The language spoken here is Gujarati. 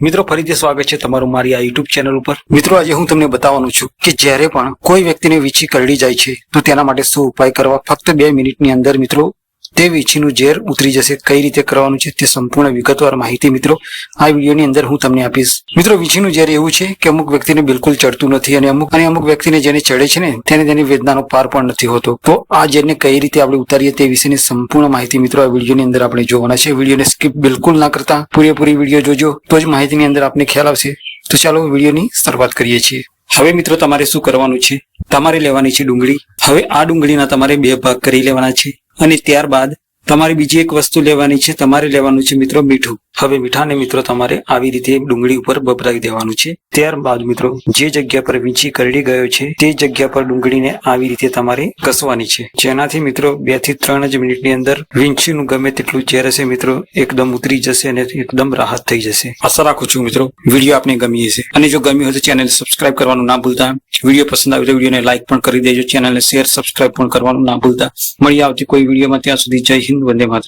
મિત્રો ફરીથી સ્વાગત છે તમારું મારી આ યુટ્યુબ ચેનલ ઉપર। મિત્રો આજે હું તમને બતાવવાનું છું કે જ્યારે પણ કોઈ વ્યક્તિને વીંછી કરડી જાય છે તો તેના માટે શું ઉપાય કરવા। ફક્ત 2 મિનિટની અંદર મિત્રો તે વીંછીનું ઝેર ઉતરી જશે। કઈ રીતે કરવાનું છે તે સંપૂર્ણ વિગતવાર માહિતી મિત્રો આ વિડીયોની અંદર હું તમને આપીશ। મિત્રો વીંછીનું ઝેર એવું છે કે અમુક વ્યક્તિને બિલકુલ ચડતું નથી અને અમુક વ્યક્તિને જેને ચડે છે ને તેને તેની વેદનાનો પાર પણ નથી હોતો। તો આ ઝેરને કઈ રીતે આપણે ઉતારીએ તે વિશેની સંપૂર્ણ માહિતી મિત્રો આ વિડીયોની અંદર આપણે જોવાના છે। વિડીયોને સ્કીપ બિલકુલ ના કરતા પૂરેપૂરી વિડીયો જોજો તો જ માહિતીની અંદર આપને ખ્યાલ આવશે। તો ચાલો વિડીયોની શરૂઆત કરીએ છીએ। હવે મિત્રો તમારે શું કરવાનું છે, તમારે લેવાની છે ડુંગળી। હવે આ ડુંગળીના તમારે 2 ભાગ કરી લેવાના છે અને ત્યારબાદ તમારે બીજી એક વસ્તુ લેવાની છે, તમારે લેવાનું છે મિત્રો મીઠું। હવે મીઠાને મિત્રો તમારે આવી રીતે ડુંગળી ઉપર ભભરાવી દેવાનું છે। ત્યારબાદ મિત્રો જે જગ્યા પર વીંછી કરડી ગયો છે તે જગ્યા પર ડુંગળીને આવી રીતે તમારે ઘસવાની છે, જેનાથી મિત્રો 2 થી 3 જ મિનિટની અંદર વીંછીનું ગમે તેટલું ઝેર હશે મિત્રો એકદમ ઉતરી જશે અને એકદમ રાહત થઈ જશે। આશા રાખું છું મિત્રો વિડીયો આપને ગમી હશે અને જો ગમ્યું હોય તો ચેનલ સબસ્ક્રાઇબ કરવાનું ના ભૂલતા। વિડીયો પસંદ આવે તો વિડીયોને લાઇક પણ કરી દેજો, ચેનલને શેર સબસ્ક્રાઇબ પણ કરવાનું ના ભૂલતા। મળીએ આવતી કોઈ વિડીયોમાં, ત્યાં સુધી જય હિન્દ, વંદે માતરમ।